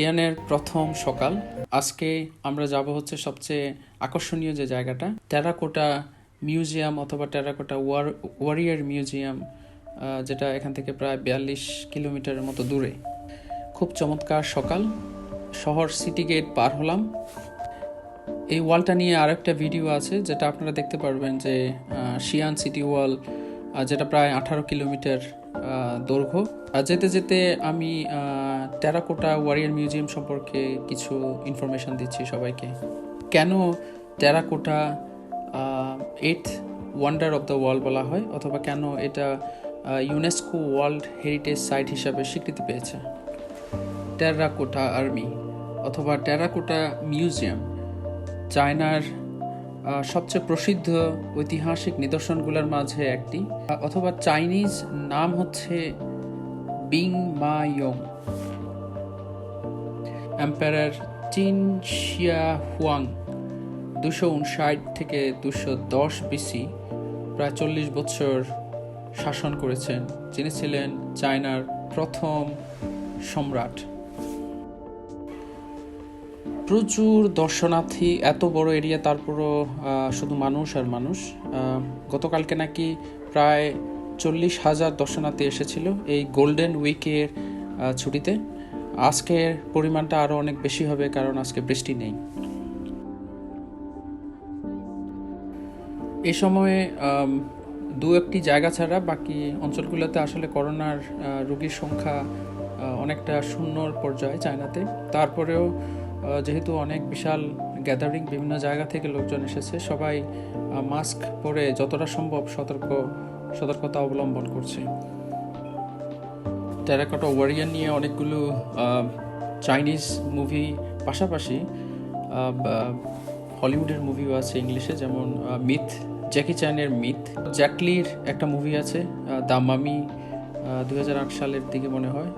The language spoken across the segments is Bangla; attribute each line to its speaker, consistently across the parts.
Speaker 1: শিয়ানের প্রথম সকাল। আজকে আমরা যাব হচ্ছে সবচেয়ে আকর্ষণীয় যে জায়গাটা, টেরাকোটা মিউজিয়াম অথবা টেরাকোটা ওয়ারিয়ার মিউজিয়াম, যেটা এখান থেকে প্রায় 42 কিলোমিটারের মতো দূরে। খুব চমৎকার সকাল, শহর সিটি গেট পার হলাম। এই ওয়ালটা নিয়ে আরেকটা ভিডিও আছে যেটা আপনারা দেখতে পারবেন, যে শিয়ান সিটি ওয়াল, যেটা প্রায় 18 কিলোমিটার দৈর্ঘ্য। যেতে যেতে আমি টেরাকোটা ওয়ারিয়ার মিউজিয়াম সম্পর্কে কিছু ইনফরমেশন দিচ্ছি সবাইকে। কেন terracotta eighth wonder of the world বলা হয়, অথবা কেন এটা ইউনেস্কো ওয়ার্ল্ড হেরিটেজ সাইট হিসাবে স্বীকৃতি পেয়েছে। টেরাকোটা আর্মি অথবা টেরাকোটা মিউজিয়াম চায়নার সবচেয়ে প্রসিদ্ধ ঐতিহাসিক নিদর্শনগুলোর মাঝে একটি, অথবা চাইনিজ নাম হচ্ছে বিং মা ইয়ং। এম্পায়ার চিন শিয়া হুয়াং 259 থেকে 210 বিসি প্রায় 40 বছর শাসন করেছেন, যিনি ছিলেন চায়নার প্রথম সম্রাট। প্রচুর দর্শনার্থী, এত বড় এরিয়া, তারপরও শুধু মানুষ আর মানুষ। গতকালকে নাকি প্রায় 40,000 দর্শনার্থী এসেছিল এই গোল্ডেন উইকের ছুটিতে। আজকের পরিমাণটা আরও অনেক বেশি হবে, কারণ আজকে বৃষ্টি নেই। এই সময়ে দু একটি জায়গা ছাড়া বাকি অঞ্চলগুলোতে আসলে করোনার রোগীর সংখ্যা অনেকটা শূন্যর পর্যায়ে চায়নাতে। তারপরেও যেহেতু অনেক বিশাল গ্যাদারিং, বিভিন্ন জায়গা থেকে লোকজন এসেছে, সবাই মাস্ক পরে যতটা সম্ভব সতর্কতা অবলম্বন করছে। টেরাকোটা ওয়ারিয়ার নিয়ে অনেকগুলো চাইনিজ মুভি, পাশাপাশি হলিউডের মুভিও আছে ইংলিশে, যেমন মিথ, জ্যাকি চ্যানের মিথ। জ্যাটলির একটা মুভি আছে দ্য মামি, 2008 সালের দিকে মনে হয়।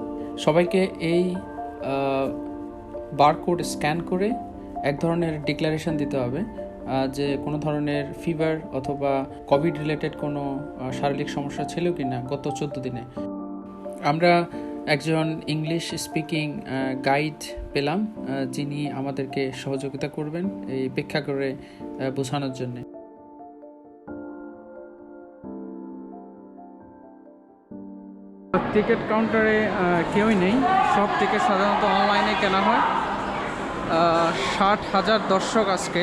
Speaker 1: সবাইকে এই বারকোড স্ক্যান করে এক ধরনের ডিক্লারেশন দিতে হবে যে কোনো ধরনের ফিভার অথবা কোভিড রিলেটেড কোনো শারীরিক সমস্যা ছিল কি না গত 14 দিনে। আমরা একজন ইংলিশ স্পিকিং গাইড পেলাম, যিনি আমাদেরকে সহযোগিতা করবেন এই ব্যাখ্যা করে বোঝানোর জন্য। টিকিট কাউন্টারে কেউই নেই, সব টিকিট সাধারণত অনলাইনে কেনা হয়। 60,000 দর্শক আজকে,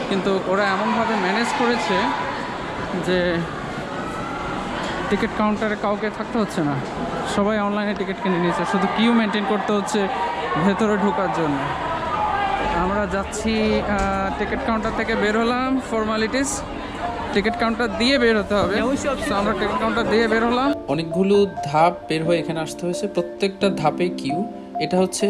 Speaker 1: কিন্তু ওরা এমনভাবে ম্যানেজ করেছে যে টিকিট কাউন্টারে কাউকে থাকতে হচ্ছে না, সবাই অনলাইনে টিকিট কিনে নিয়েছে, শুধু কিউ মেনটেন করতে হচ্ছে ভেতরে ঢোকার জন্য। আমরা যাচ্ছি, টিকিট কাউন্টার থেকে বের হলাম, ফর্মালিটিস টিকিট কাউন্টার দিয়ে বের হতে হবে। আমরা টিকিট কাউন্টার দিয়ে বের হলাম। অনেকগুলো ধাপ বের হয়ে এখানে আসতে হয়েছে, প্রত্যেকটা ধাপে কিউ। এটা হচ্ছে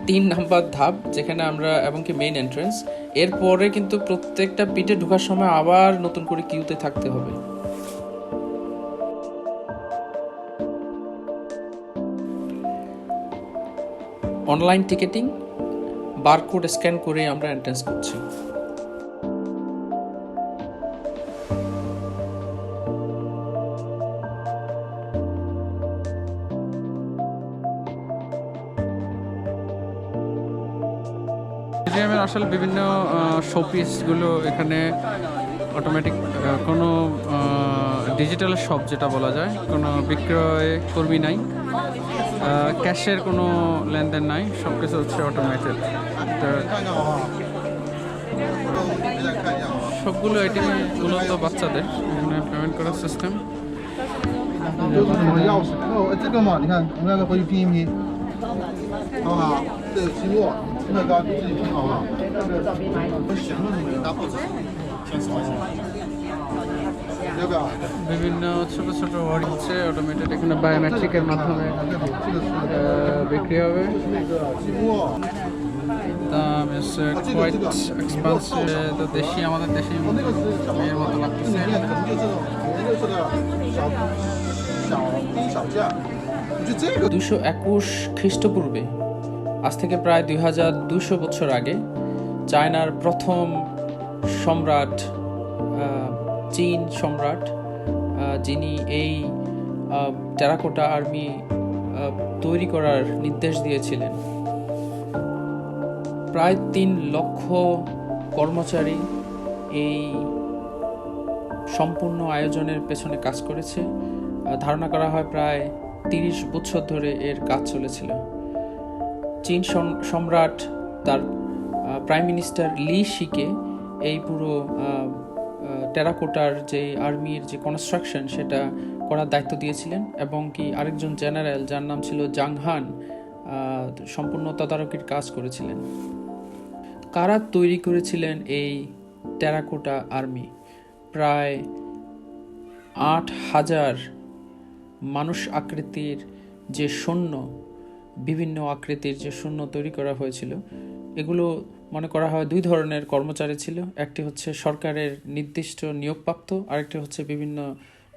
Speaker 1: 3 নাম্বার ধাপ, যেখানে আমরা, এবং কি মেইন এন্ট্রেন্স। এরপরে কিন্তু প্রত্যেকটা পিঠে ঢোকার সময় আবার নতুন করে কিউতে থাকতে হবে। অনলাইন টিকেটিং, বারকোড স্ক্যান করে আমরা এন্ট্রেন্স করছি। মিউজিয়ামের আসলে বিভিন্ন শোপিসগুলো এখানে অটোমেটিক, কোনো ডিজিটাল শপ যেটা বলা যায়, কোনো বিক্রয় কর্মী নাই, ক্যাশের কোনো লেনদেন নাই, সব কিছু হচ্ছে অটোমেটেড। সবগুলো আইটেম মূলত বাচ্চাদের, এখানে পেমেন্ট করার সিস্টেম। বিভিন্ন ছোট ছোট ওয়ার্ড হচ্ছে অটোমেটেড, এখানে বায়োমেট্রিকের মাধ্যমে বিক্রি হবে। দাম কোয়াইট এক্সপেন্সিভ, তো দেশি, আমাদের দেশি মেয়ের মতো লাগতেছে। 221 খ্রিস্টপূর্বে, আজ থেকে প্রায় 2200 বছর আগে, চায়নার প্রথম সম্রাট, চীন সম্রাট, যিনি এই টেরাকোটা আর্মি তৈরি করার নির্দেশ দিয়েছিলেন, প্রায় 3 লক্ষ কর্মচারী এই সম্পূর্ণ আয়োজনের পেছনে কাজ করেছে। ধারণা করা হয় প্রায় 30 বছর ধরে এর কাজ চলেছিল। চীন সম্রাট তার প্রাইম মিনিস্টার লি শিকে এই পুরো টেরাকোটার যে আর্মির যে কনস্ট্রাকশন সেটা করার দায়িত্ব দিয়েছিলেন, এবং কি আরেকজন জেনারেল যার নাম ছিল জাং হান সম্পূর্ণ তদারকির কাজ করেছিলেন। কারা তৈরি করেছিলেন এই টেরাকোটা আর্মি? প্রায় 8,000 মানুষ আকৃতির যে সৈন্য, বিভিন্ন আকৃতির যে সৈন্য তৈরি করা হয়েছিল, এগুলো মনে করা হয় 2 ধরনের কর্মচারী ছিল। একটি হচ্ছে সরকারের নির্দিষ্ট নিয়োগপ্রাপ্ত, আরেকটি হচ্ছে বিভিন্ন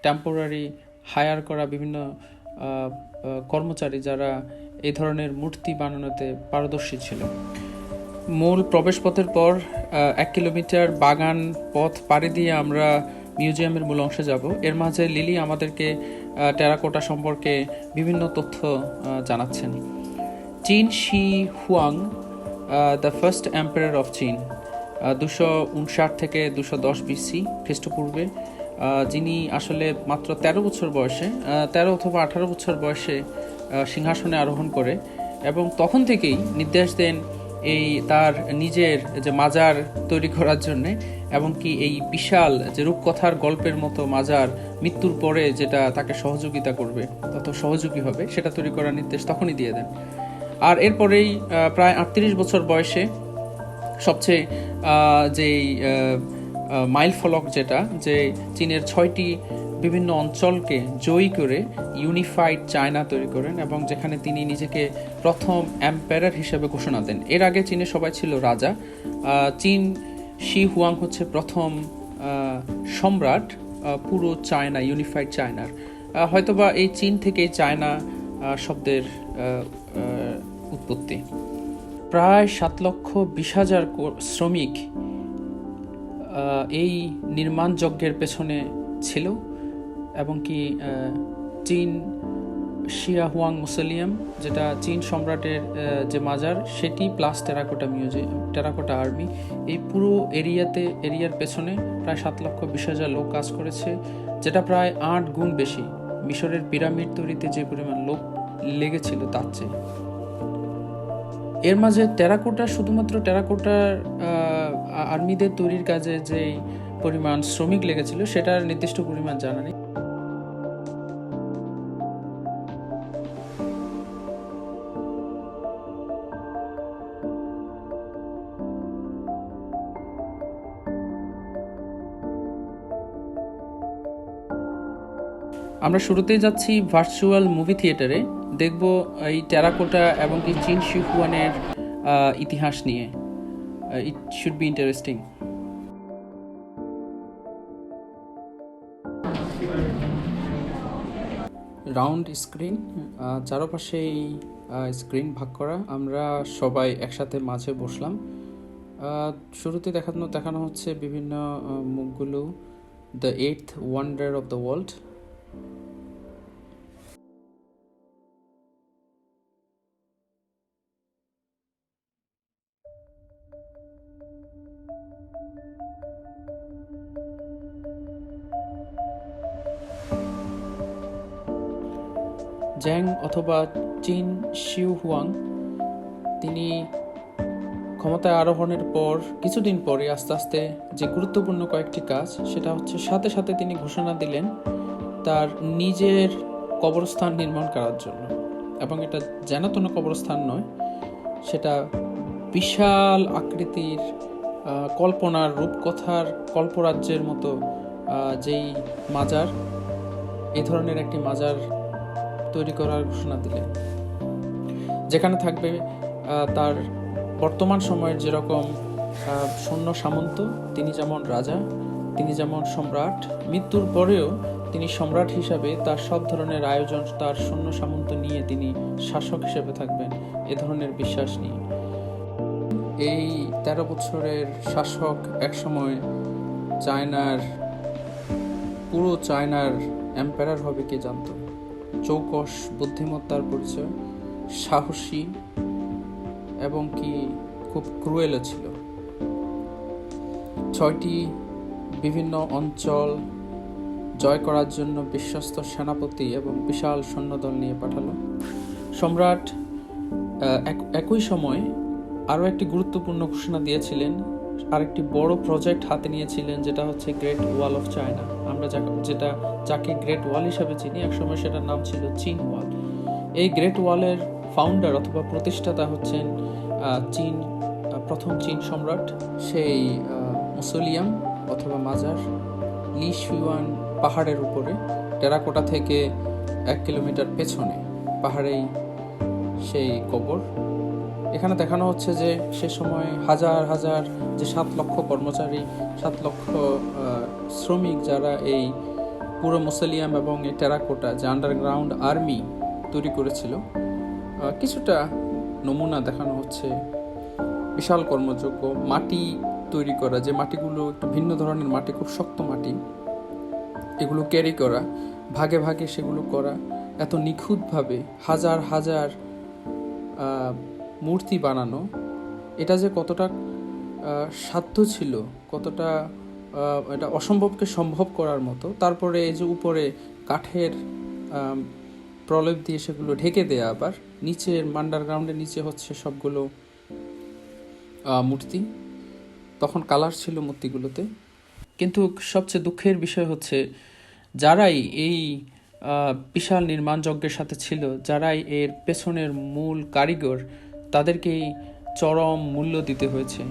Speaker 1: টেম্পোরারি হায়ার করা বিভিন্ন কর্মচারী যারা এই ধরনের মূর্তি বানানোতে পারদর্শী ছিল। মূল প্রবেশপথের পর 1 কিলোমিটার বাগান পথ পাড়ি দিয়ে আমরা মিউজিয়ামের মূল অংশে যাব। এর মাঝে লিলি আমাদেরকে টেরাকোটা সম্পর্কে বিভিন্ন তথ্য জানাচ্ছেন। চীন she Huang, the first empire of চীন, 259 থেকে 210 BC খ্রিস্টপূর্বে, যিনি আসলে মাত্র 13 বছর বয়সে 13 অথবা 18 বছর বয়সে সিংহাসনে আরোহণ করে, এবং তখন থেকেই নির্দেশ দেন এই তার নিজের যে মাজার তৈরি করার জন্যে, এবং কি এই বিশাল যে রূপকথার গল্পের মতো মাজার মৃত্যুর পরে যেটা তাকে সহযোগিতা করবে, তত সহযোগী হবে, সেটা তৈরি করার নির্দেশ তখনই দিয়ে দেন। আর এরপরেই প্রায় 38 বছর বয়সে সবচেয়ে যেই মাইল ফলক, যেটা যে চীনের 6টি বিভিন্ন অঞ্চলকে জয়ী করে ইউনিফাইড চায়না তৈরি করেন, এবং যেখানে তিনি নিজেকে প্রথম এম্পায়ার হিসেবে ঘোষণা দেন। এর আগে চীনে সবাই ছিল রাজা। চীন শি হুয়াং হচ্ছে প্রথম সম্রাট পুরো চায়না, ইউনিফাইড চায়নার। হয়তোবা এই চীন থেকে চায়না শব্দের উৎপত্তি। প্রায় 7,20,000 শ্রমিক এই নির্মাণ যজ্ঞের পেছনে ছিল, এবং কি চীন শিয়া হুয়াং মুসলিয়াম, যেটা চীন সম্রাটের যে মাজার, সেটি plus terracotta museum, terracotta army, এই পুরো এরিয়ার পেছনে প্রায় 7,20,000 লোক কাজ করেছে, যেটা প্রায় 8 গুণ বেশি মিশরের পিরামিড তৈরিতে যে পরিমাণ লোক লেগেছিল তার চেয়ে। এর মাঝে শুধুমাত্র টেরাকোটার আর্মিদের তৈরির কাজে যে পরিমাণ শ্রমিক লেগেছিল সেটার নির্দিষ্ট পরিমাণ জানা নেই। আমরা শুরুতেই যাচ্ছি ভার্চুয়াল মুভি থিয়েটারে, দেখব এই টেরাকোটা এবং কি চীন শি হুয়ানের ইতিহাস নিয়ে। It should be interesting. Round screen, চারপাশেই স্ক্রিন ভাগ করা, আমরা সবাই একসাথে মাঝে বসলাম। শুরুতে দেখানো হচ্ছে বিভিন্ন মুখগুলো, the 8th wonder of the world. Jung অথবা চীন শি হুয়াং, তিনি ক্ষমতায় আরোহণের পর কিছুদিন পরে আস্তে আস্তে যে গুরুত্বপূর্ণ কয়েকটি কাজ, সেটা হচ্ছে সাথে সাথে তিনি ঘোষণা দিলেন তার নিজের কবরস্থান নির্মাণ করার জন্য, এবং এটা যেন কবরস্থান নয়, সেটা বিশাল আকৃতির কল্পনার রূপকথার কল্পরাজ্যের মতো যেই মাজার, এই ধরনের একটি মাজার তৈরি করার ঘোষণা দিলেন, যেখানে থাকবে তার বর্তমান সময়ের যেরকম সৈন্য সামন্ত, তিনি যেমন রাজা, তিনি যেমন সম্রাট, মৃত্যুর পরেও তিনি সম্রাট হিসাবে তার সব ধরনের আয়োজন, তার সৈন্য সামন্ত নিয়ে তিনি শাসক হিসেবে থাকবেন, এ ধরনের বিশ্বাস নিয়ে। এই 13 বছরের শাসক একসময় পুরো চায়নার এম্পায়ার হবে কে জানত। চৌকস বুদ্ধিমত্তার পরিচয়, সাহসী এবং কি খুব ক্রুয়েলও ছিল। 6টি বিভিন্ন অঞ্চল জয় করার জন্য বিশ্বস্ত সেনাপতি এবং বিশাল সৈন্যদল নিয়ে পাঠালো। সম্রাট একই সময় আরও একটি গুরুত্বপূর্ণ ঘোষণা দিয়েছিলেন, আরেকটি বড় প্রজেক্ট হাতে নিয়েছিলেন, যেটা হচ্ছে গ্রেট ওয়াল অফ চায়না। আমরা যাকে গ্রেট ওয়াল হিসাবে চিনি, একসময় সেটার নাম ছিল চীন ওয়াল। এই গ্রেট ওয়ালের ফাউন্ডার অথবা প্রতিষ্ঠাতা হচ্ছেন প্রথম চীন সম্রাট, সেই মুসোলিয়াম অথবা মাজার লি শুয়ান পাহাড়ের উপরে, টেরাকোটা থেকে 1 কিলোমিটার পেছনে পাহাড়েই সেই কবর। এখানে দেখানো হচ্ছে যে সে সময় হাজার হাজার যে 7 লক্ষ কর্মচারী, 7 লক্ষ শ্রমিক যারা এই পুরো মুসোলিয়াম এবং এই টেরাকোটা যে আন্ডারগ্রাউন্ড আর্মি তৈরি করেছিল, কিছুটা নমুনা দেখানো হচ্ছে। বিশাল কর্মযোগ্য মাটি তৈরি করা, যে মাটিগুলো একটু ভিন্ন ধরনের মাটি, খুব শক্ত মাটি, এগুলো ক্যারি করা, ভাগে ভাগে সেগুলো করা, এত নিখুঁতভাবে হাজার হাজার মূর্তি বানানো, এটা যে কতটা সাধ্য ছিল, কতটা এটা অসম্ভবকে সম্ভব করার মতো। তারপরে এই যে উপরে কাঠের প্রলেপ দিয়ে সেগুলো ঢেকে দেয়া, আবার নিচের আন্ডারগ্রাউন্ডের নিচে হচ্ছে সবগুলো মূর্তি। তখন কালার ছিল মূর্তিগুলোতে। কিন্তু সবচেয়ে দুঃখের বিষয় হচ্ছে, যারাই এই বিশাল নির্মাণ যজ্ঞের সাথে ছিল, যারাই এর পেছনের মূল কারিগর, তাদেরকেই চরম মূল্য দিতে হয়েছে।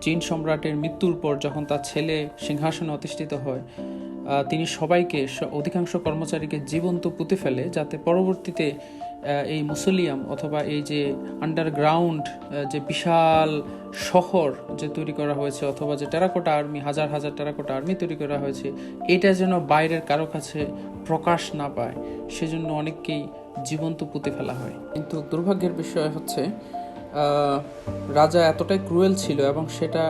Speaker 1: চীন সম্রাটের মৃত্যুর পর যখন তার ছেলে সিংহাসনে অধিষ্ঠিত হয়, তিনি সবাইকে, অধিকাংশ কর্মচারীকে জীবন্ত পুঁতে ফেলে, যাতে পরবর্তীতে এই মুসোলিয়াম অথবা এই যে আন্ডারগ্রাউন্ড যে বিশাল শহর যে তৈরি করা হয়েছে, অথবা যে টেরাকোটা আর্মি, হাজার হাজার টেরাকোটা আর্মি তৈরি করা হয়েছে, এটা যেন বাইরের কারো কাছে প্রকাশ না পায়, সেজন্য অনেককেই জীবন্ত পুঁতে ফেলা হয়। কিন্তু দুর্ভাগ্যের বিষয় হচ্ছে, রাজা এতটাই ক্রুয়েল ছিল এবং সেটা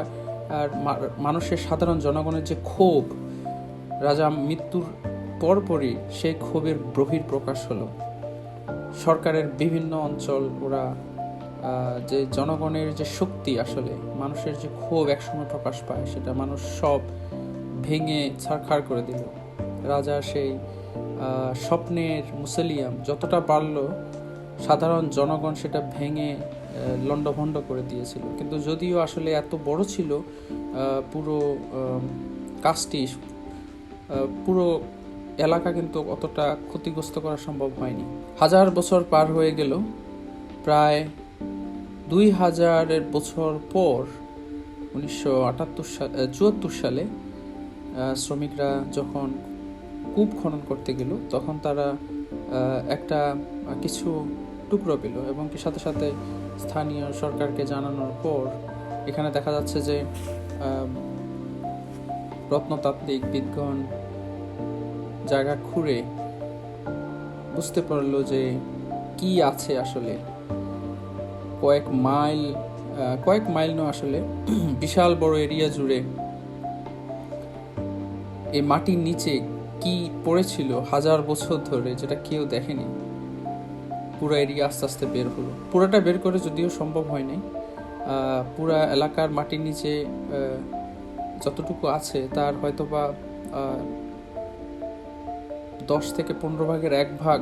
Speaker 1: মানুষের, সাধারণ জনগণের যে ক্ষোভ, রাজা মৃত্যুর পরপরই সেই ক্ষোভের বহির প্রকাশ হলো। সরকারের বিভিন্ন অঞ্চল, ওরা যে জনগণের যে শক্তি, আসলে মানুষের যে ক্ষোভ একসময় প্রকাশ পায়, সেটা মানুষ সব ভেঙে ছারখার করে দিল। রাজা সেই স্বপ্নের মুসোলিয়াম যতটা পারল, সাধারণ জনগণ সেটা ভেঙে লণ্ডভণ্ড করে দিয়েছিল। কিন্তু যদিও আসলে এত বড় ছিল, পুরো কাজটি, পুরো এলাকা কিন্তু অতটা ক্ষতিগ্রস্ত করা সম্ভব হয়নি। 1000 বছর পার হয়ে গেল। প্রায় 2000 বছর পর 1974 সালে শ্রমিকরা যখন কূপ খনন করতে গেল, তখন তারা একটা কিছু টুকরো পেল, এবং সাথে সাথে স্থানীয় সরকারকে জানানোর পর এখানে দেখা যাচ্ছে যে প্রত্নতাত্ত্বিক বিদগণ জায়গা খুঁড়ে বুঝতে পারলো যে কি আছে আসলে। কয়েক মাইল নয়, আসলে বিশাল বড় এরিয়া জুড়ে এই মাটির নিচে কি পড়েছিল 1000 বছর ধরে, যেটা কেউ দেখেনি। পুরো এরিয়া আস্তে আস্তে বের হলো। পুরোটা বের করে যদিও সম্ভব হয়নি, পুরা এলাকার মাটির নিচে যতটুকু আছে তার হয়তোবা 10 থেকে 15 ভাগের 1 ভাগ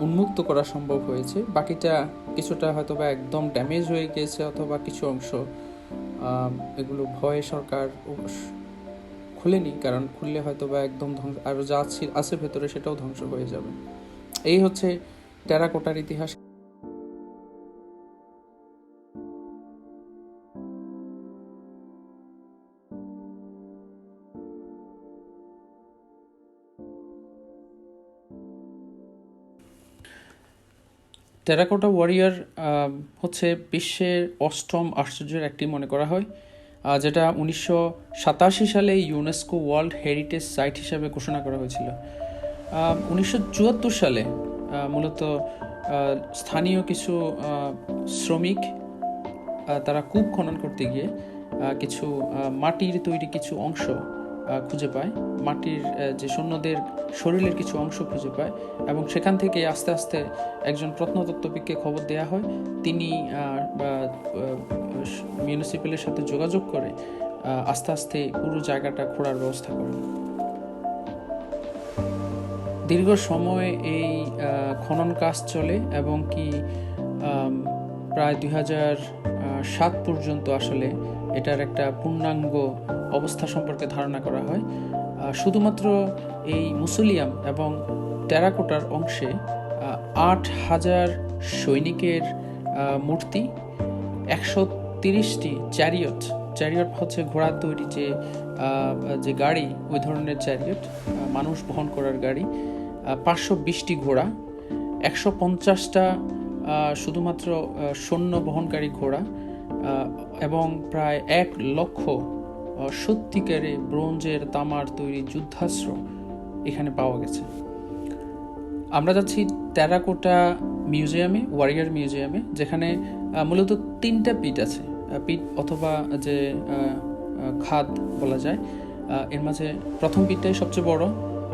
Speaker 1: উন্মুক্ত করা সম্ভব হয়েছে। বাকিটা কিছুটা হয়তোবা একদম ড্যামেজ হয়ে গিয়েছে, অথবা কিছু অংশ এগুলো ভয়ে সরকার খুলেনি, কারণ খুললে হয়তোবা একদম আরো যা আছে ভেতরে সেটাও ধ্বংস হয়ে যাবে। এই হচ্ছে টেরাকোটার ইতিহাস। টেরাকোটা ওয়ারিয়ার হচ্ছে বিশ্বের 8ম আশ্চর্যের একটি মনে করা হয়, যেটা 1987 সালে ইউনেস্কো ওয়ার্ল্ড হেরিটেজ সাইট হিসাবে ঘোষণা করা হয়েছিল। 1974 সালে মূলত স্থানীয় কিছু শ্রমিক, তারা কূপ খনন করতে গিয়ে কিছু মাটির তৈরি কিছু অংশ খুঁজে পায়, মাটির যে সৈন্যদের শরীরের কিছু অংশ খুঁজে পায়, এবং সেখান থেকে আস্তে আস্তে একজন প্রত্নতত্ত্ববিদকে খবর দেওয়া হয়। তিনি মিউনিসিপ্যালের সাথে যোগাযোগ করে আস্তে আস্তে পুরো জায়গাটা খোঁড়ার ব্যবস্থা করেন। দীর্ঘ সময় এই খনন কাজ চলে এবং কি প্রায় 2007 পর্যন্ত আসলে এটার একটা পূর্ণাঙ্গ অবস্থা সম্পর্কে ধারণা করা হয়। শুধুমাত্র এই মুসোলিয়াম এবং টেরাকোটার অংশে 8,000 সৈনিকের মূর্তি, 130টি চ্যারিয়ট হচ্ছে ঘোড়া তৈরি যে গাড়ি, ওই ধরনের চ্যারিয়ট, মানুষ বহন করার গাড়ি, 520টি ঘোড়া, 150টা শুধুমাত্র সৈন্য বহনকারী ঘোড়া, এবং প্রায় 1 লক্ষ সত্যিকারে ব্রোঞ্জের তামার তৈরি যুদ্ধাস্ত্র এখানে পাওয়া গেছে। আমরা যাচ্ছি টেরাকোটা মিউজিয়ামে, ওয়ারিয়ার মিউজিয়ামে, যেখানে মূলত 3টা পিট আছে, পিট অথবা যে খাদ বলা যায়। এর মাঝে প্রথম পিটটাই সবচেয়ে বড়,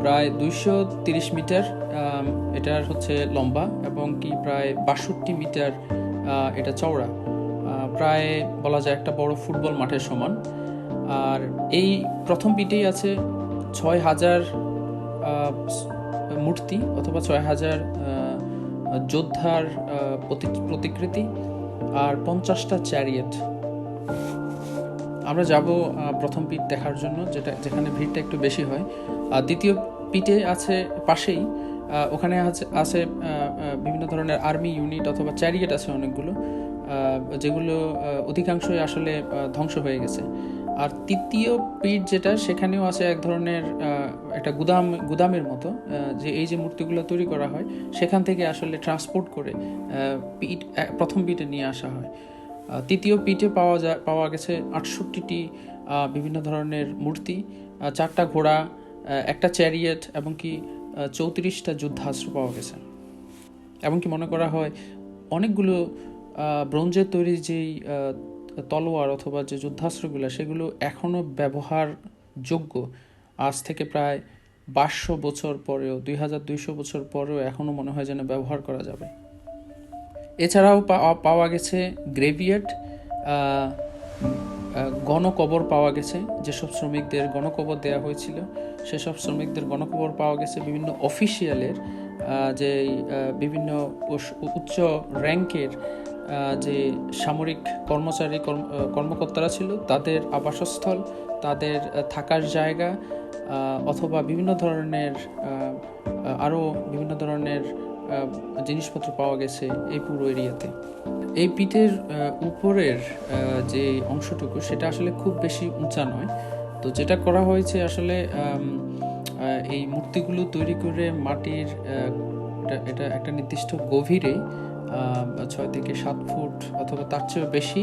Speaker 1: প্রায় 230 মিটার এটার হচ্ছে লম্বা, এবং কি প্রায় 62 মিটার এটা চওড়া, প্রায় বলা যায় একটা বড় ফুটবল মাঠের সমান। আর এই প্রথম পিটেই আছে 6,000 মূর্তি অথবা 6,000 যোদ্ধার প্রতিকৃতি আর 50টা চ্যারিয়েট। আমরা যাব প্রথম পিট দেখার জন্য, যেখানে ভিড়টা একটু বেশি হয়। দ্বিতীয় পিটে আছে পাশেই, ওখানে আছে বিভিন্ন ধরনের আর্মি ইউনিট অথবা চ্যারিয়েট আছে অনেকগুলো, যেগুলো অধিকাংশই আসলে ধ্বংস হয়ে গেছে। আর তৃতীয় পিট যেটা, সেখানেও আছে এক ধরনের একটা গুদামের মতো, যে এই যে মূর্তিগুলো তৈরি করা হয় সেখান থেকে আসলে ট্রান্সপোর্ট করে প্রথম পিটে নিয়ে আসা হয়। তৃতীয় পিটে পাওয়া গেছে 68টি বিভিন্ন ধরনের মূর্তি, 4টা ঘোড়া, একটা চ্যারিয়েট, এবং কি 34টা যুদ্ধাস্ত্র পাওয়া গেছে। এবং কি মনে করা হয় অনেকগুলো ব্রোঞ্জের তৈরি যেই তলোয়ার অথবা যে যুদ্ধাস্ত্রগুলো, সেগুলো এখনও ব্যবহারযোগ্য। আজ থেকে প্রায় 500 বছর পরেও, 2200 বছর পরেও এখনও মনে হয় যেন ব্যবহার করা যাবে। এছাড়াও পাওয়া গেছে গ্রেভিয়ার্ড, গণকবর পাওয়া গেছে, যেসব শ্রমিকদের গণকবর দেওয়া হয়েছিল সেসব শ্রমিকদের গণকবর পাওয়া গেছে। বিভিন্ন অফিসিয়ালের যে বিভিন্ন উচ্চ র্যাঙ্কের যে সামরিক কর্মকর্তারা ছিল, তাদের আবাসস্থল, তাদের থাকার জায়গা, অথবা বিভিন্ন ধরনের আরও বিভিন্ন ধরনের জিনিসপত্র পাওয়া গেছে এই পুরো এরিয়াতে। এই পিঠের উপরের যে অংশটুকু, সেটা আসলে খুব বেশি উঁচা নয়। তো যেটা করা হয়েছে আসলে, এই মূর্তিগুলো তৈরি করে মাটির এটা একটা নির্দিষ্ট গভীরে 6 থেকে 7 ফুট অথবা তার চেয়েও বেশি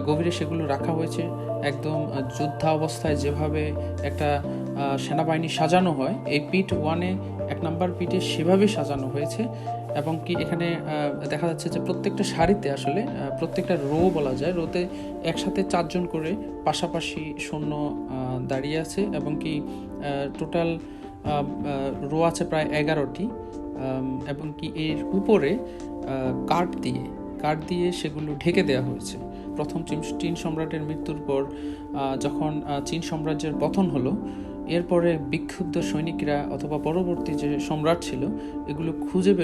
Speaker 1: গভীরে সেগুলো রাখা হয়েছে। একদম যোদ্ধা অবস্থায় যেভাবে একটা সেনাবাহিনী সাজানো হয়, এই পিট 1-এ 1 নম্বর পিটে সেভাবেই সাজানো হয়েছে। এবং কি এখানে দেখা যাচ্ছে যে প্রত্যেকটা সারিতে আসলে প্রত্যেকটা রো বলা যায়, রোতে একসাথে 4 জন করে পাশাপাশি সৈন্য দাঁড়িয়ে আছে, এবং কি টোটাল রো আছে প্রায় 11টি। এবং কি এর উপরে কাঠ দিয়ে সেগুলো ঢেকে দেওয়া হয়েছে। প্রথম চীন সম্রাটের মৃত্যুর পর যখন চীন সাম্রাজ্যের পতন হলো, এরপরে বিক্ষুব্ধ সৈনিকরা অথবা পরবর্তী যে সম্রাট ছিল, এগুলো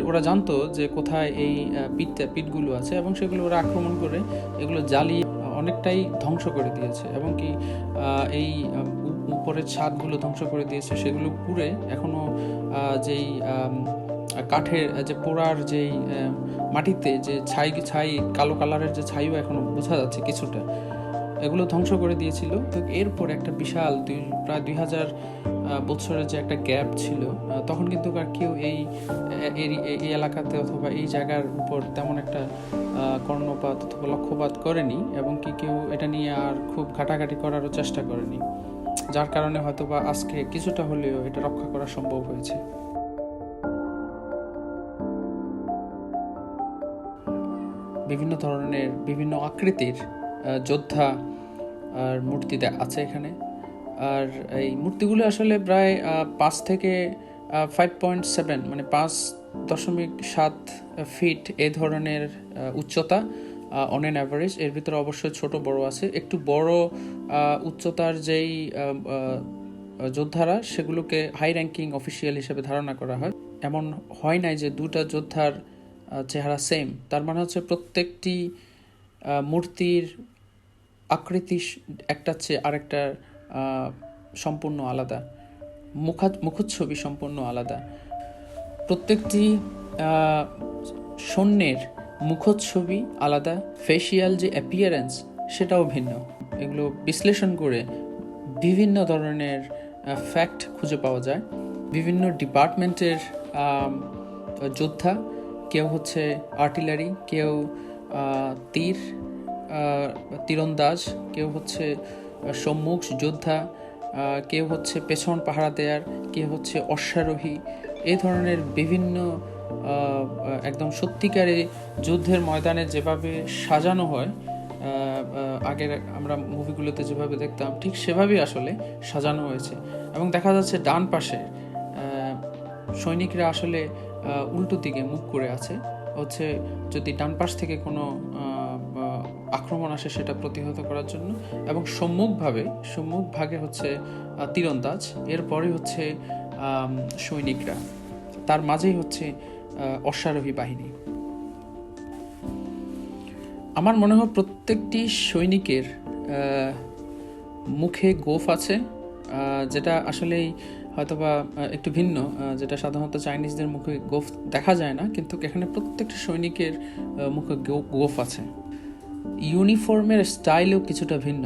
Speaker 1: ওরা জানতো যে কোথায় এই পিটগুলো আছে, এবং সেগুলো ওরা আক্রমণ করে এগুলো জ্বালিয়ে অনেকটাই ধ্বংস করে দিয়েছে। এবং কি এই উপরের ছাদগুলো ধ্বংস করে দিয়েছে, সেগুলো পুড়ে এখনো যেই কাঠের যে পোড়ার যেই মাটিতে যে ছাই কালো কালারের যে ছাইও এখনো বোঝা যাচ্ছে কিছুটা, এগুলো ধ্বংস করে দিয়েছিল। তো এরপর একটা বিশাল প্রায় 2000 বছরের যে একটা গ্যাপ ছিল, তখন কিন্তু আর কেউ এই এলাকাতে অথবা এই জায়গার উপর তেমন একটা কর্ণপাত অথবা লক্ষ্যপাত করেনি, এবং কি কেউ এটা নিয়ে আর খুব ঘাটাঘাটি করারও চেষ্টা করেনি, যার কারণে হয়তো বা আজকে কিছুটা হলেও এটা রক্ষা করা সম্ভব হয়েছে। বিভিন্ন ধরনের বিভিন্ন আকৃতির যোদ্ধা আর মূর্তি আছে এখানে। আর এই মূর্তিগুলো আসলে প্রায় 5 থেকে 5.7 মানে 5.7 ফিট এই ধরনের উচ্চতা অন অ্যান অ্যাভারেজ। এর ভিতরে অবশ্যই ছোট বড় আছে। একটু বড় উচ্চতার যেই যোদ্ধারা সেগুলোকে হাই র্যাঙ্কিং অফিসিয়াল হিসেবে ধারণা করা হয়। এমন হয় নাই যে দুটা যোদ্ধার চেহারা সেম, তার মানে হচ্ছে প্রত্যেকটি মূর্তির আকৃতি একটা চেয়ে আরেকটা সম্পূর্ণ আলাদা, মুখচ্ছবি সম্পূর্ণ আলাদা। প্রত্যেকটি সৈন্যের মুখচ্ছবি আলাদা, ফেসিয়াল যে অ্যাপিয়ারেন্স সেটাও ভিন্ন। এগুলো বিশ্লেষণ করে বিভিন্ন ধরনের ফ্যাক্ট খুঁজে পাওয়া যায়। বিভিন্ন ডিপার্টমেন্টের যোদ্ধা, কেউ হচ্ছে আর্টিলারি, কেউ তীরন্দাজ, কেউ হচ্ছে সম্মুখ যোদ্ধা, কেউ হচ্ছে পেছন পাহারা দেয়ার, কেউ হচ্ছে অশ্বারোহী। এই ধরনের বিভিন্ন একদম সত্যিকারে যুদ্ধের ময়দানে যেভাবে সাজানো হয়, আগের আমরা মুভিগুলোতে যেভাবে দেখতাম ঠিক সেভাবেই আসলে সাজানো হয়েছে। এবং দেখা যাচ্ছে ডান পাশে সৈনিকরা আসলে উল্টো দিকে মুখ করে আছে, হচ্ছে যদি ডান পাশ থেকে কোনো আক্রমণ আসে সেটা প্রতিহত করার জন্য। এবং সম্মুখ ভাগে হচ্ছে তীরন্দাজ, এরপরে হচ্ছে সৈনিকরা, তার মাঝেই হচ্ছে অশ্বারোহী বাহিনী। আমার মনে হয় প্রত্যেকটি সৈনিকের মুখে গোঁফ আছে, যেটা আসলেই হয়তোবা একটু ভিন্ন, যেটা সাধারণত চাইনিজদের মুখে গোঁফ দেখা যায় না, কিন্তু এখানে প্রত্যেকটা সৈনিকের মুখে গোঁফ আছে। ইউনিফর্মের স্টাইলও কিছুটা ভিন্ন,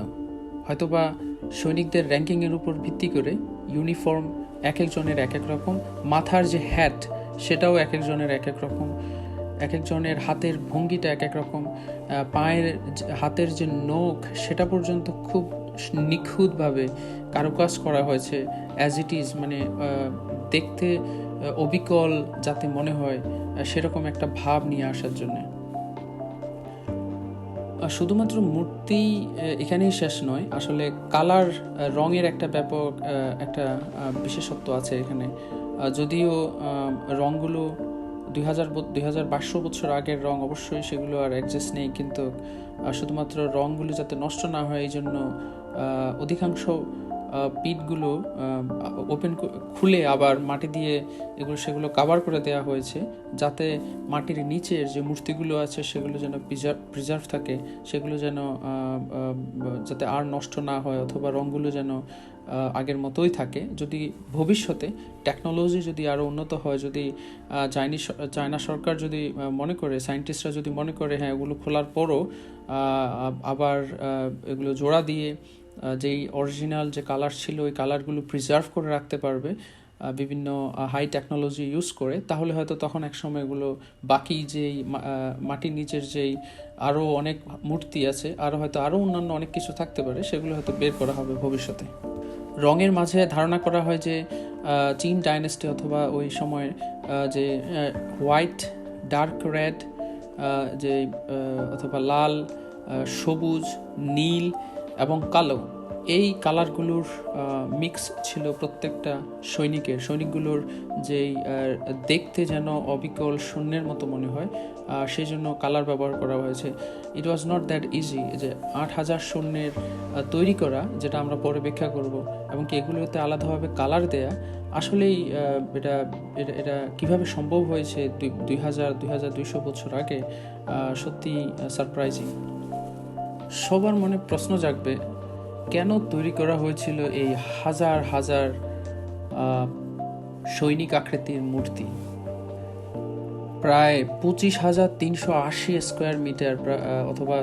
Speaker 1: হয়তোবা সৈনিকদের র্যাঙ্কিংয়ের উপর ভিত্তি করে ইউনিফর্ম এক একজনের এক এক রকম। মাথার যে হ্যাট সেটাও এক একজনের এক এক রকম, এক একজনের হাতের ভঙ্গিটা এক এক রকম, হাতের যে নখ সেটা পর্যন্ত খুব নিখুঁতভাবে কারুকাজ করা হয়েছে, অ্যাজ ইট ইজ, মানে দেখতে অবিকল যাতে মনে হয় সেরকম একটা ভাব নিয়ে আসার জন্য। শুধুমাত্র মূর্তি এখানেই শেষ নয়, আসলে কালার, রঙের একটা ব্যাপক একটা বিশেষত্ব আছে এখানে। যদিও রঙগুলো 2500 বছর আগের রং, অবশ্যই সেগুলো আর অ্যাডজাস্ট নেই, কিন্তু শুধুমাত্র রঙগুলো যাতে নষ্ট না হয় এই জন্য অধিকাংশ পিটগুলো খুলে আবার মাটি দিয়ে সেগুলো কাভার করে দেওয়া হয়েছে, যাতে মাটির নিচের যে মূর্তিগুলো আছে সেগুলো যেন প্রিজার্ভ থাকে, সেগুলো যেন যাতে আর নষ্ট না হয়, অথবা রঙগুলো যেন আগের মতোই থাকে। যদি ভবিষ্যতে টেকনোলজি যদি আরও উন্নত হয়, যদি চায়না সরকার যদি মনে করে, সায়েন্টিস্টরা যদি মনে করে হ্যাঁ এগুলো খোলার পরও আবার এগুলো জোড়া দিয়ে যেই অরিজিনাল যে কালার ছিল ওই কালারগুলো প্রিজার্ভ করে রাখতে পারবে বিভিন্ন হাই টেকনোলজি ইউজ করে, তাহলে হয়তো তখন একসময় এগুলো বাকি যেই মাটির নিচের যেই আরও অনেক মূর্তি আছে, আরও অন্যান্য অনেক কিছু থাকতে পারে, সেগুলো হয়তো বের করা হবে ভবিষ্যতে। রঙের মাঝে ধারণা করা হয় যে চীন ডাইনেস্টি অথবা ওই সময়ের যে হোয়াইট, ডার্ক রেড, যে অথবা লাল, সবুজ, নীল এবং কালো, এই কালারগুলোর মিক্স ছিল প্রত্যেকটা সৈনিকগুলোর যেই দেখতে যেন অবিকল শূন্যের মতো মনে হয়, সেই জন্য কালার ব্যবহার করা হয়েছে। ইট ওয়াজ নট দ্যাট ইজি যে 8000 সৈন্যের তৈরি করা, যেটা আমরা পরে ব্যাখ্যা করব, এবং কি এগুলোতে আলাদাভাবে কালার দেয়া। আসলেই এটা কিভাবে সম্ভব হয়েছে 2200 বছর আগে, সত্যি সারপ্রাইজিং। সবার মনে প্রশ্ন জাগবে, কেন তৈরি করা হয়েছিল এই হাজার হাজার সৈনিক আকৃতির মূর্তি? প্রায় 25,380 স্কোয়ার মিটার অথবা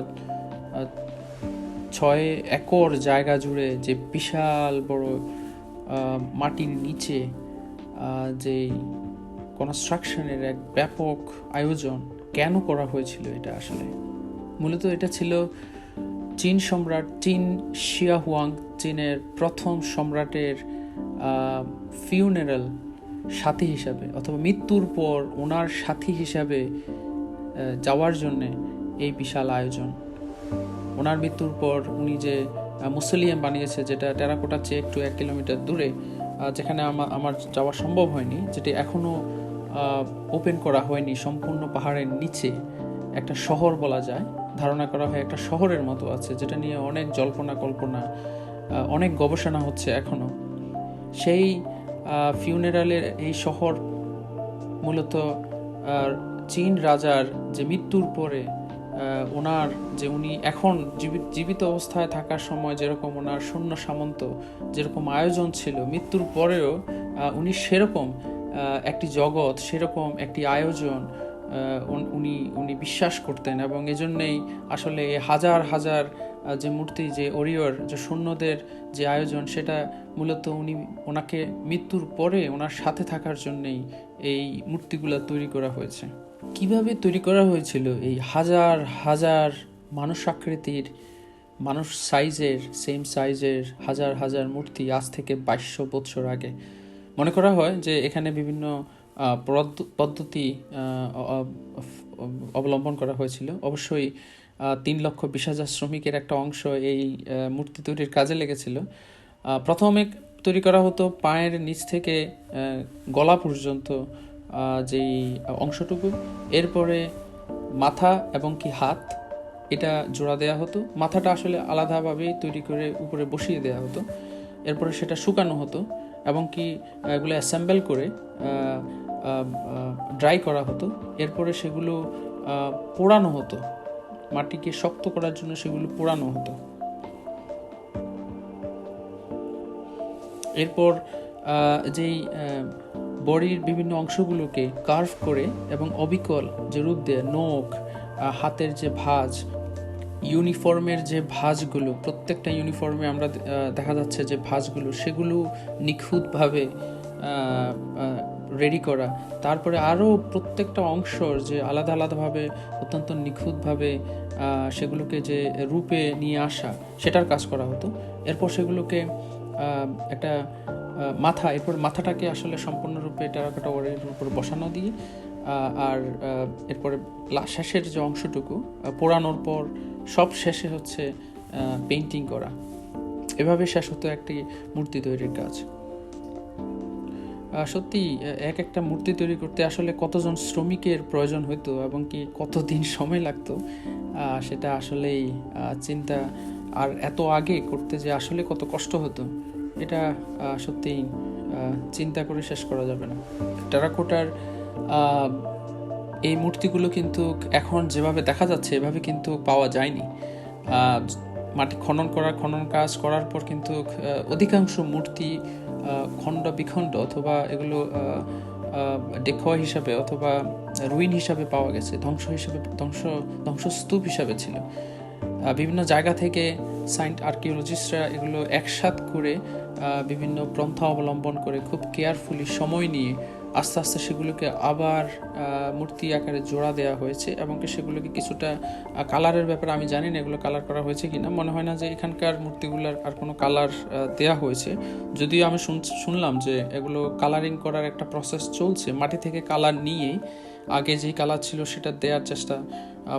Speaker 1: 6 একর জায়গা জুড়ে যে বিশাল বড় মাটির নিচে যে কনস্ট্রাকশনের এক ব্যাপক আয়োজন কেন করা হয়েছিল? এটা আসলে মূলত এটা ছিল চীন সম্রাট শি হুয়াং, চীনের প্রথম সম্রাটের ফিউনারাল সাথী হিসাবে অথবা মৃত্যুর পর ওনার সাথী হিসাবে যাওয়ার জন্যে এই বিশাল আয়োজন। ওনার মৃত্যুর পর উনি যে মুসোলিয়াম বানিয়েছে, যেটা টেরাকোটার চেয়ে একটু 1 কিলোমিটার দূরে, যেখানে আমার যাওয়া সম্ভব হয়নি, যেটি এখনও ওপেন করা হয়নি। সম্পূর্ণ পাহাড়ের নিচে একটা শহর বলা যায়, ধারণা করা হয় একটা শহরের মতো আছে, যেটা নিয়ে অনেক জল্পনা কল্পনা, অনেক গবেষণা হচ্ছে এখনও। সেই ফিউনেরালের এই শহর মূলত চীন রাজার যে মৃত্যুর পরে ওনার যে উনি এখন জীবিত অবস্থায় থাকার সময় যেরকম ওনার সৈন্য সামন্ত যেরকম আয়োজন ছিল, মৃত্যুর পরেও উনি সেরকম একটি জগৎ, সেরকম একটি আয়োজন উনি বিশ্বাস করতেন। এবং এজন্যই আসলে হাজার হাজার যে মূর্তি, যে ওরিয়র, যে সৈন্যদের যে আয়োজন, সেটা মূলত ওনাকে মৃত্যুর পরে ওনার সাথে থাকার জন্যই এই মূর্তিগুলো তৈরি করা হয়েছে। কিভাবে তৈরি করা হয়েছিল এই হাজার হাজার মানুষ আকৃতির, মানুষ সাইজের, সেম সাইজের হাজার হাজার মূর্তি আজ থেকে 2200 বছর আগে? মনে করা হয় যে এখানে বিভিন্ন পদ্ধতি অবলম্বন করা হয়েছিল। অবশ্যই 3,20,000 শ্রমিকের একটা অংশ এই মূর্তি তৈরির কাজে লেগেছিল। প্রথমে তৈরি করা হতো পায়ের নিচ থেকে গলা পর্যন্ত যেই অংশটুকু, এরপরে মাথা এবং কি হাত, এটা জোড়া দেয়া হতো। মাথাটা আসলে আলাদাভাবেই তৈরি করে উপরে বসিয়ে দেওয়া হতো। এরপরে সেটা শুকানো হতো এবং কি এগুলো অ্যাসেম্বল করে ড্রাই করা হতো। এরপরে সেগুলো পোড়ানো হতো, মাটিকে শক্ত করার জন্য সেগুলো পোড়ানো হতো। এরপর যেই বডির বিভিন্ন অংশগুলোকে কার্ভ করে এবং অবিকল যে রূপ দেয়, নখ, হাতের যে ভাঁজ, ইউনিফর্মের যে ভাঁজগুলো, প্রত্যেকটা ইউনিফর্মে আমরা দেখা যাচ্ছে যে ভাঁজগুলো, সেগুলো নিখুঁতভাবে রেডি করা। তারপরে আরও প্রত্যেকটা অংশর যে আলাদা আলাদাভাবে অত্যন্ত নিখুঁতভাবে সেগুলোকে যে রূপে নিয়ে আসা, সেটার কাজ করা হতো। এরপর সেগুলোকে একটা মাথা, এরপর মাথাটাকে আসলে সম্পূর্ণরূপে টেরাকোটা ওয়ারের উপর বসানো দিয়ে, আর এরপরে শেষের যে অংশটুকু পোড়ানোর পর সব শেষে হচ্ছে পেইন্টিং করা। এভাবে শেষ হতো একটি মূর্তি তৈরির কাজ। সত্যি এক একটা মূর্তি তৈরি করতে আসলে কতজন শ্রমিকের প্রয়োজন হতো এবং কি কতদিন সময় লাগতো, সেটা আসলেই চিন্তা। আর এত আগে করতে যে আসলে কত কষ্ট হতো, এটা সত্যিই চিন্তা করে শেষ করা যাবে না। টেরাকোটার এই মূর্তিগুলো কিন্তু এখন যেভাবে দেখা যাচ্ছে এভাবে কিন্তু পাওয়া যায়নি। মাটি খনন কাজ করার পর কিন্তু অধিকাংশ মূর্তি খণ্ড বিখণ্ড অথবা এগুলো ডেকোয়া হিসাবে অথবা রুইন হিসাবে পাওয়া গেছে, ধ্বংসস্তূপ হিসাবে ছিল। বিভিন্ন জায়গা থেকে আর্কিওলজিস্টরা এগুলো একসাথ করে বিভিন্ন পন্থা অবলম্বন করে খুব কেয়ারফুলি সময় নিয়ে আস্তে আস্তে সেগুলোকে আবার মূর্তি আকারে জোড়া দেওয়া হয়েছে এবং সেগুলোকে কিছুটা কালারের ব্যাপারে আমি জানি না এগুলো কালার করা হয়েছে কিনা। মনে হয় না যে এখানকার মূর্তিগুলোর আর কোনো কালার দেয়া হয়েছে, যদিও আমি শুনলাম যে এগুলো কালারিং করার একটা প্রসেস চলছে, মাটি থেকে কালার নিয়ে আগে যেই কালার ছিল সেটা দেওয়ার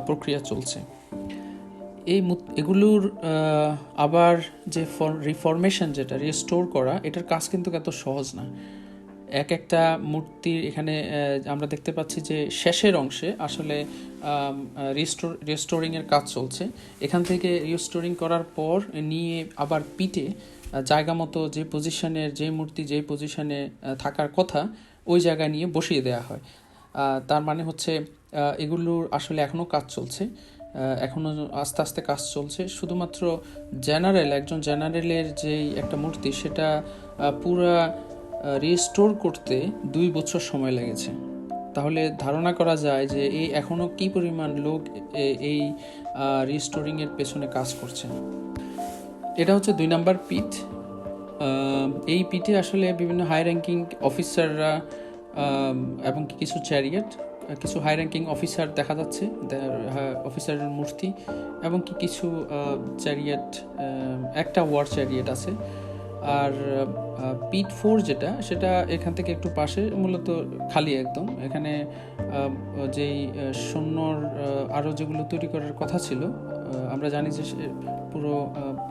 Speaker 1: প্রক্রিয়া চলছে। এগুলোর আবার যে রিফরমেশন, যেটা রিস্টোর করা, এটার কাজ কিন্তু এত সহজ না। এক একটা মূর্তির এখানে আমরা দেখতে পাচ্ছি যে শেষের অংশে আসলে রিস্টোরিংয়ের কাজ চলছে। এখান থেকে রিস্টোরিং করার পর নিয়ে আবার পিঠে জায়গা মতো যে পজিশনের, যে মূর্তি যে পজিশনে থাকার কথা ওই জায়গায় নিয়ে বসিয়ে দেওয়া হয়। তার মানে হচ্ছে এগুলোর আসলে এখনও কাজ চলছে, এখনও আস্তে আস্তে কাজ চলছে। শুধুমাত্র একজন জেনারেলের যেই একটা মূর্তি, সেটা পুরা রিস্টোর করতে 2 বছর সময় লেগেছে। তাহলে ধারণা করা যায় যে এই এখনও কি পরিমাণ লোক এই রিস্টোরিংয়ের পেছনে কাজ করছে। এটা হচ্ছে 2 নাম্বার পিঠ। এই পিঠে আসলে বিভিন্ন হাই র্যাঙ্কিং অফিসাররা এবং কিছু চ্যারিয়েট, কিছু হাই র্যাঙ্কিং অফিসার দেখা যাচ্ছে, অফিসারের মূর্তি, এবং কিছু চ্যারিয়েট, একটা ওয়ার চ্যারিয়েট আছে। আর পিট 4 সেটা এখান থেকে একটু পাশে, মূলত খালি একদম। এখানে যেই সৈন্যর আরও যেগুলো তৈরি করার কথা ছিল, আমরা জানি যে পুরো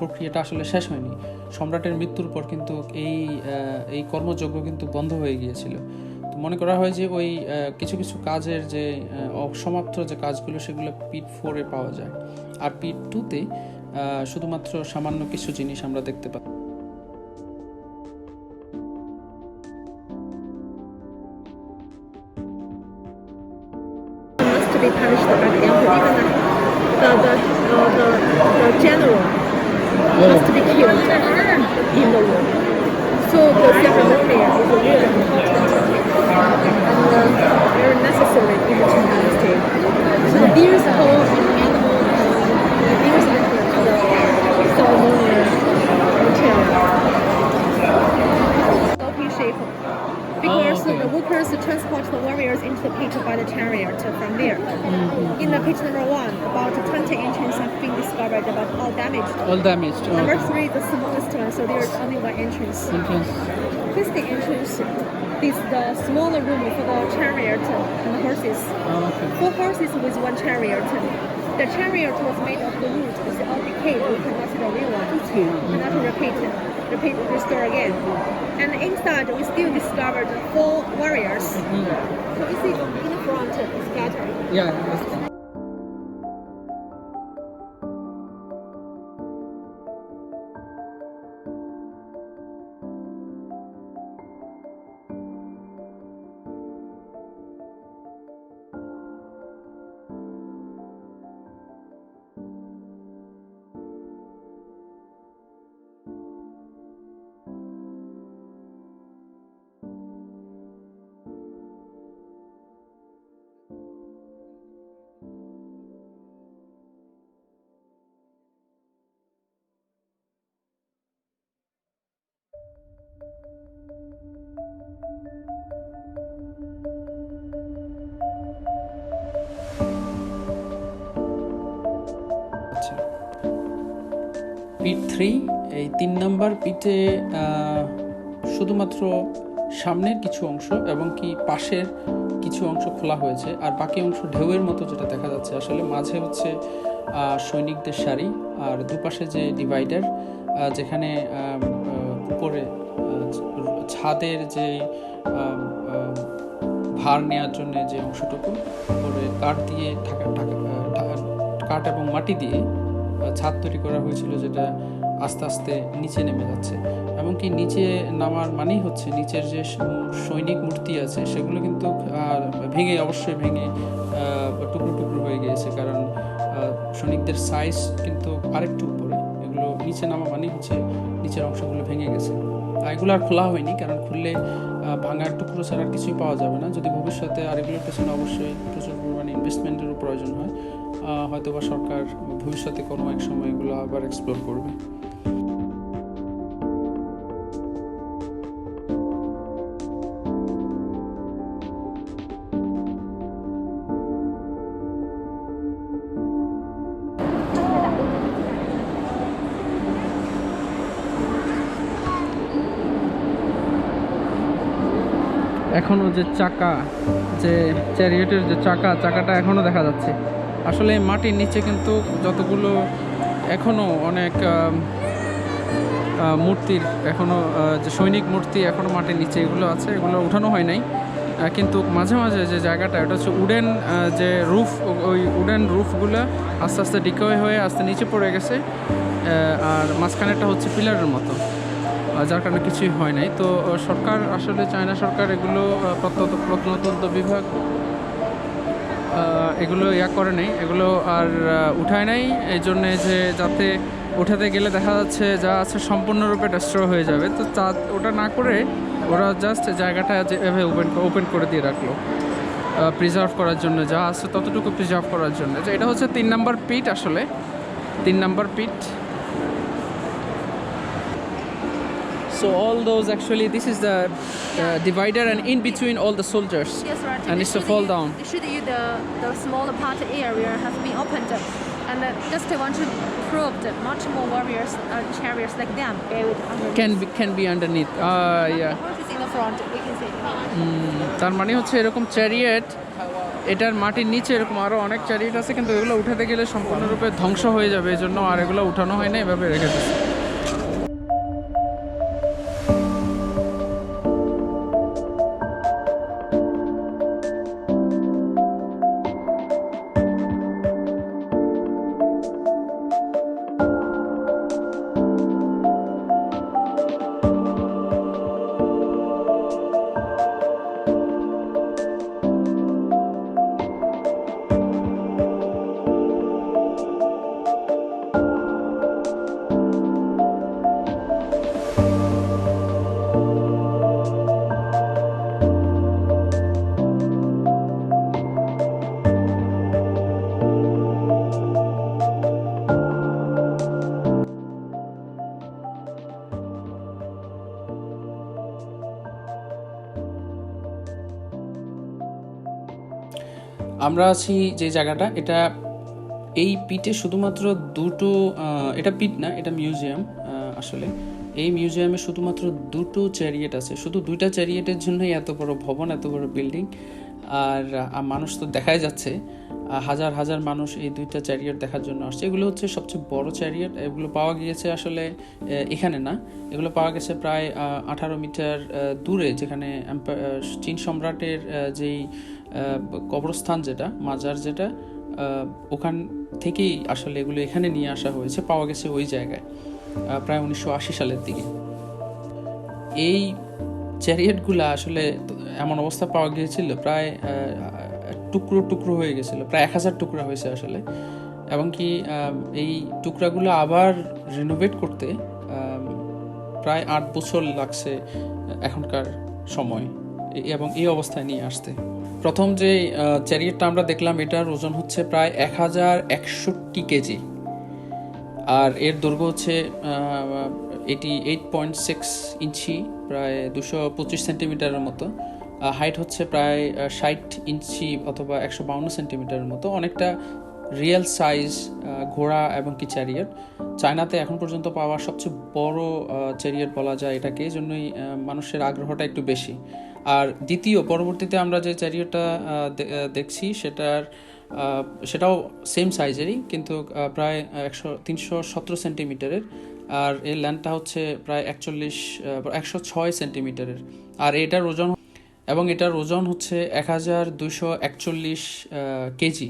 Speaker 1: প্রক্রিয়াটা আসলে শেষ হয়নি। সম্রাটের মৃত্যুর পর কিন্তু এই কর্মযজ্ঞ কিন্তু বন্ধ হয়ে গিয়েছিল। তো মনে করা হয় যে ওই কিছু কিছু কাজের যে অসমাপ্ত যে কাজগুলো সেগুলো পিট 4-এ পাওয়া যায়, আর পিট 2-তে শুধুমাত্র সামান্য কিছু জিনিস আমরা দেখতে পাই।
Speaker 2: Must be punished by the emperor. Even the general must be killed in the war. So the ceremony is really important and very necessary in the Qing dynasty. So there's whole animal, there's the ceremonial material. Sloppy shape. Because the workers transport the warriors into the pit by the chariot from there. In the pit number 1, about 20 entries have been discovered, but all damaged.
Speaker 1: All damaged.
Speaker 2: Number 3, the smallest one, so there's only one entrance. This the entrance is the smaller room for the chariot and the horses.
Speaker 1: Okay.
Speaker 2: 4 horses with 1 chariot. The chariot was made of the wood, it's all decayed, we cannot see the real one. And have to repeat, restore again. And inside we still discovered 4 warriors. So you see in the front scattered.
Speaker 1: Yeah. পিট 3, এই 3 নম্বর পিটে শুধুমাত্র সামনের কিছু অংশ এবং কি পাশের কিছু অংশ খোলা হয়েছে, আর বাকি অংশ ঢেউয়ের মতো যেটা দেখা যাচ্ছে। আসলে মাঝে হচ্ছে সৈনিকদের সারি, আর দুপাশে যে ডিভাইডার, যেখানে উপরে ছাদের যে ভার নেওয়ার জন্য যে অংশটুকু উপরে কাঠ দিয়ে কাঠ এবং মাটি দিয়ে ছাদ তৈরি করা হয়েছিল, যেটা আস্তে আস্তে নিচে নেমে যাচ্ছে। এমনকি নিচে নামার মানেই হচ্ছে নিচের যে সৈনিক মূর্তি আছে সেগুলো কিন্তু অবশ্যই ভেঙে টুকরো টুকরো হয়ে গিয়েছে, কারণ সৈনিকদের সাইজ কিন্তু আরেকটু উপরে। এগুলো নিচে নামা মানেই হচ্ছে নিচের অংশগুলো ভেঙে গেছে। এগুলো আর খোলা হয়নি, কারণ খুললে ভাঙার টুকরো ছাড়া কিছুই পাওয়া যাবে না। যদি ভবিষ্যতে আর এগুলোর পেছনে অবশ্যই প্রচুর পরিমাণে ইনভেস্টমেন্টেরও প্রয়োজন হয়, হয়তো বা সরকার ভবিষ্যতে কোনো এক সময় এগুলো আবার এক্সপ্লোর করবে। এখনও যে চাকা, যে চ্যারিয়টের যে চাকাটা এখনও দেখা যাচ্ছে। আসলে মাটির নিচে কিন্তু যতগুলো এখনও অনেক মূর্তির এখনও যে সৈনিক মূর্তি এখনও মাটির নিচে এগুলো আছে, এগুলো উঠানো হয় নাই। কিন্তু মাঝে মাঝে যে জায়গাটা, এটা হচ্ছে উডেন যে রুফ, ওই উডেন রুফগুলো আস্তে আস্তে ডিকে হয়ে আস্তে নিচে পড়ে গেছে, আর মাঝখানেটা হচ্ছে পিলারের মতো, যার কারণে কিছুই হয় নাই। তো সরকার, আসলে চায়না সরকার এগুলো প্রত্নতত্ত্ব বিভাগ এগুলো করে নেই, এগুলো আর উঠায় নাই। এই জন্যে যে যাতে উঠাতে গেলে দেখা যাচ্ছে যা আছে সম্পূর্ণরূপে ডেস্ট্রয় হয়ে যাবে, তো ওটা না করে ওরা জাস্ট জায়গাটা যেভাবে ওপেন করে দিয়ে রাখলো প্রিজার্ভ করার জন্য, যা আছে ততটুকু প্রিজার্ভ করার জন্য। যে এটা হচ্ছে 3 নম্বর পিট, আসলে 3 নম্বর পিট। So all those, actually this is the divider, and in between all the soldiers.
Speaker 2: Yes, right.
Speaker 1: And it's to fall down.
Speaker 2: Should you the smaller part area has been opened up, and just want to prove that much more warriors and chariots like them buried underneath.
Speaker 1: Can be underneath. Yeah.
Speaker 2: The horses in the front, we can see.
Speaker 1: তার মানে হচ্ছে এরকম চ্যারিয়েট এটার মাটির নিচে এরকম আরও অনেক চ্যারিয়েট আছে, কিন্তু এগুলো উঠাতে গেলে সম্পূর্ণরূপে ধ্বংস হয়ে যাবে, এই জন্য আর এগুলো উঠানো হয় না, এভাবে রেখে দিচ্ছে। আমরা আছি যে জায়গাটা, এটা এই পিটে শুধুমাত্র দুটো, এটা পিট না, এটা মিউজিয়াম। আসলে এই মিউজিয়ামে শুধুমাত্র দুটো চ্যারিয়েট আছে, শুধু দুইটা চ্যারিয়েটের জন্যই এত বড় ভবন, এত বড় বিল্ডিং। আর মানুষ তো দেখাই যাচ্ছে, হাজার হাজার মানুষ এই দুইটা চ্যারিয়েট দেখার জন্য আসছে। এগুলো হচ্ছে সবচেয়ে বড় চ্যারিয়েট। এগুলো পাওয়া গিয়েছে আসলে এখানে না, এগুলো পাওয়া গেছে প্রায় 18 মিটার দূরে, যেখানে চীন সম্রাটের যেই কবরস্থান, যেটা মাজার, যেটা ওখান থেকেই আসলে এগুলো এখানে নিয়ে আসা হয়েছে, পাওয়া গেছে ওই জায়গায় প্রায় 1980 সালের দিকে। এই চ্যারিয়েটগুলো আসলে এমন অবস্থা পাওয়া গিয়েছিল, প্রায় টুকরো টুকরো হয়ে গেছিলো, প্রায় 1000 টুকরা হয়েছে আসলে। এবং কি এই টুকরাগুলো আবার রিনোভেট করতে প্রায় 8 বছর লাগছে এখনকার সময়, এবং এই অবস্থায় নিয়ে আসতে। প্রথম যে চ্যারিয়েটটা আমরা দেখলাম, এটার ওজন হচ্ছে প্রায় 1061 কেজি, আর এর দৈর্ঘ্য হচ্ছে 8.6 ইঞ্চি, প্রায় 225 সেন্টিমিটারের মতো। হাইট হচ্ছে প্রায় 60 ইঞ্চি অথবা 152 সেন্টিমিটারের মতো, অনেকটা রিয়েল সাইজ ঘোড়া এবং কি চ্যারিয়েট। চায়নাতে এখন পর্যন্ত পাওয়া সবচেয়ে বড় চ্যারিয়েট বলা যায় এটাকে, এই জন্যই মানুষের আগ্রহটা একটু বেশি। আর পরবর্তীতে আমরা যে চ্যারিয়েটটা দেখছি, সেটাও সেম সাইজেরই, কিন্তু প্রায় 317 সেন্টিমিটারের, আর এর ল্যান্থটা হচ্ছে প্রায় 106 সেন্টিমিটারের। আর এটার ওজন হচ্ছে 1241 কেজি,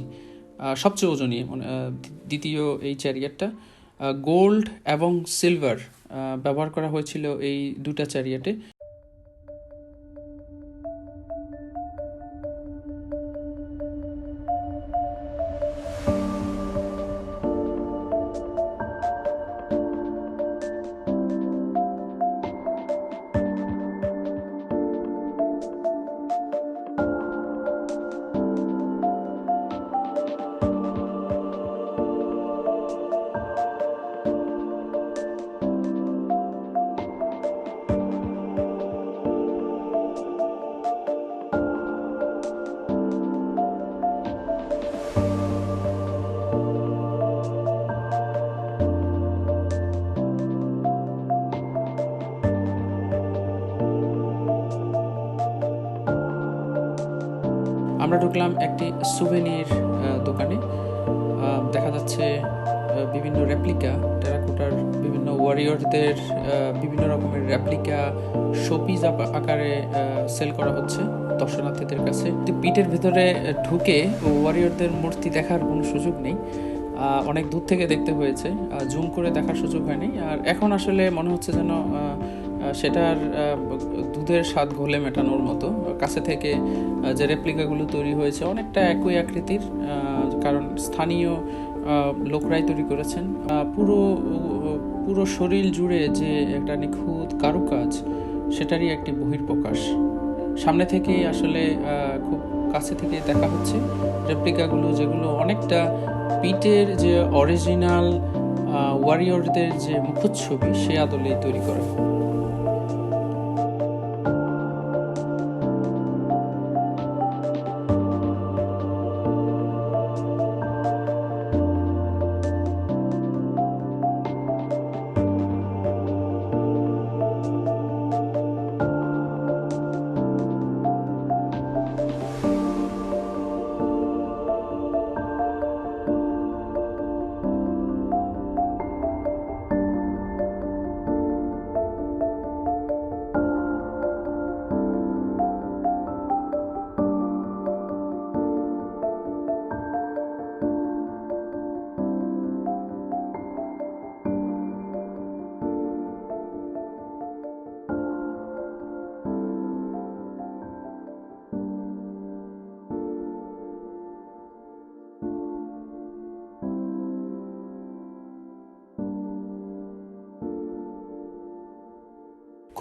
Speaker 1: সবচেয়ে ওজনই দ্বিতীয় এই চ্যারিয়েটটা। গোল্ড এবং সিলভার ব্যবহার করা হয়েছিল এই দুটা চ্যারিয়েটে। আমরা ঢুকলাম একটি সুভেনির দোকানে। দেখা যাচ্ছে বিভিন্ন রেপ্লিকা, টেরাকোটার বিভিন্ন ওয়ারিয়রদের বিভিন্ন রকমের রেপ্লিকা শোপিস আকারে সেল করা হচ্ছে দর্শনার্থীদের কাছে। পিটের ভিতরে ঢুকে ওয়ারিয়রদের মূর্তি দেখার কোনো সুযোগ নেই, অনেক দূর থেকে দেখতে হয়েছে, জুম করে দেখার সুযোগ হয়নি। আর এখন আসলে মনে হচ্ছে যেন সেটার দুধের স্বাদ ঘোলে মেটানোর মতো। কাছে থেকে যে রেপ্লিকাগুলো তৈরি হয়েছে অনেকটা একই আকৃতির, কারণ স্থানীয় লোকরাই তৈরি করেছেন। পুরো শরীর জুড়ে যে একটা নিখুঁত কারুকাজ, সেটারই একটি বহিঃপ্রকাশ। সামনে থেকে আসলে খুব কাছে থেকে দেখা হচ্ছে রেপ্লিকাগুলো, যেগুলো অনেকটা পিটের যে অরিজিনাল ওয়ারিয়রদের যে মুখচ্ছবি, সে আদলেই তৈরি করা।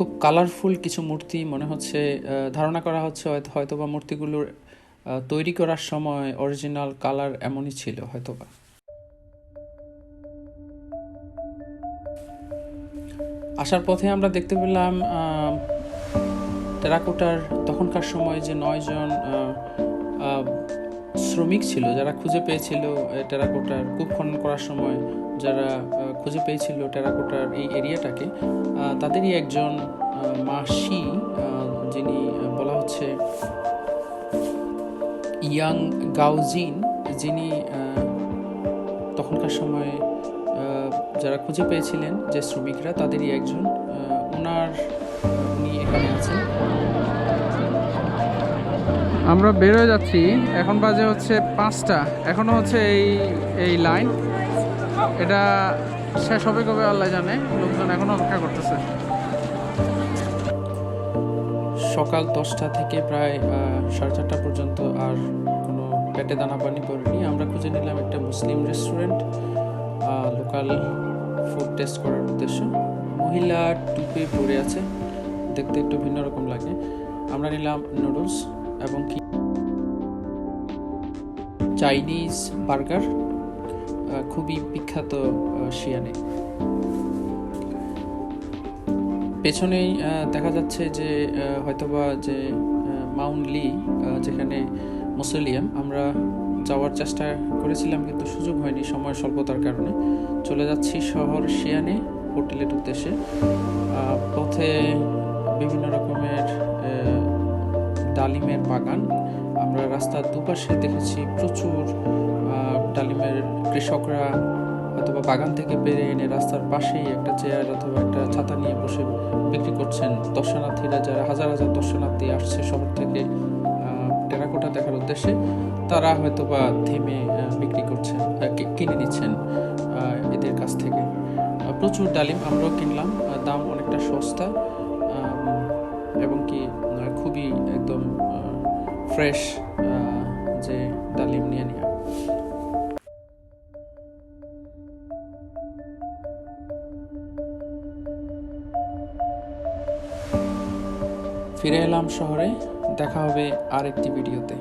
Speaker 1: খুব কালারফুল কিছু মূর্তি মনে হচ্ছে, ধারণা করা হচ্ছে হয়তোবা মূর্তিগুলোর তৈরি করার সময় অরিজিনাল কালার এমনই ছিল হয়তোবা। আসার পথে আমরা দেখতে পেলাম টেরাকোটার তখনকার সময় যে 9 জন শ্রমিক ছিল যারা খুঁজে পেয়েছিল টেরাকোটার কূপ খনন করার সময়, যারা খুঁজে পেয়েছিল টেরাকোটার এই এরিয়াটাকে, তাদেরই একজন মাসি, যিনি বলা হচ্ছে ইয়াং গাওজিন, যিনি তখনকার সময় যারা খুঁজে পেয়েছিলেন যে শ্রমিকরা তাদেরই একজন, উনি এখানে আছেন। আমরা বেরোয় যাচ্ছি, এখন বাজে হচ্ছে 5টা, এখনো হচ্ছে এই লাইন, এটা শেষ হবে কবে আল্লাহ জানে, লোকজন এখনো অপেক্ষা করতেছে। সকাল 10টা থেকে প্রায় 4:30 পর্যন্ত আর কোনো পেটে দানা পানি পড়েনি। আমরা খুঁজে নিলাম একটা মুসলিম রেস্টুরেন্ট লোকাল ফুড টেস্ট করার উদ্দেশ্য। মহিলা টুপে পরে আছে, দেখতে একটু ভিন্ন রকম লাগে। আমরা নিলাম নুডলস এবং কি চাইনিজ বার্গার, খুবই বিখ্যাত শিয়ানে। পেছনেই দেখা যাচ্ছে যে হয়তোবা যে মাউন্ট লি, যেখানে মুসলিয়াম, আমরা যাওয়ার চেষ্টা করেছিলাম কিন্তু সুযোগ হয়নি সময় স্বল্পতার কারণে। চলে যাচ্ছি শহর শিয়ানে হোটেলের উদ্দেশ্যে। পথে বিভিন্ন রকমের ডালিমের বাগান, আমরা রাস্তার দুপাশে দেখেছি প্রচুর ডালিমের কৃষকরা অথবা বাগান থেকে পেরে এনে রাস্তার পাশেই একটা চেয়ার অথবা একটা ছাতা নিয়ে বসে বিক্রি করছেন। দর্শনার্থীরা, যারা হাজার হাজার দর্শনার্থী আসছে শহর থেকে টেরাকোটা দেখার উদ্দেশ্যে, তারা হয়তোবা থেমে বিক্রি করছেন, কিনে নিচ্ছেন এদের কাছ থেকে। প্রচুর ডালিম আমরাও কিনলাম, দাম অনেকটা সস্তা এবং কি খুবই একদম ফ্রেশ যে ডালিম নিয়ে নেওয়া। ফিরে এলাম শহরে, দেখা হবে আরেকটি ভিডিওতে।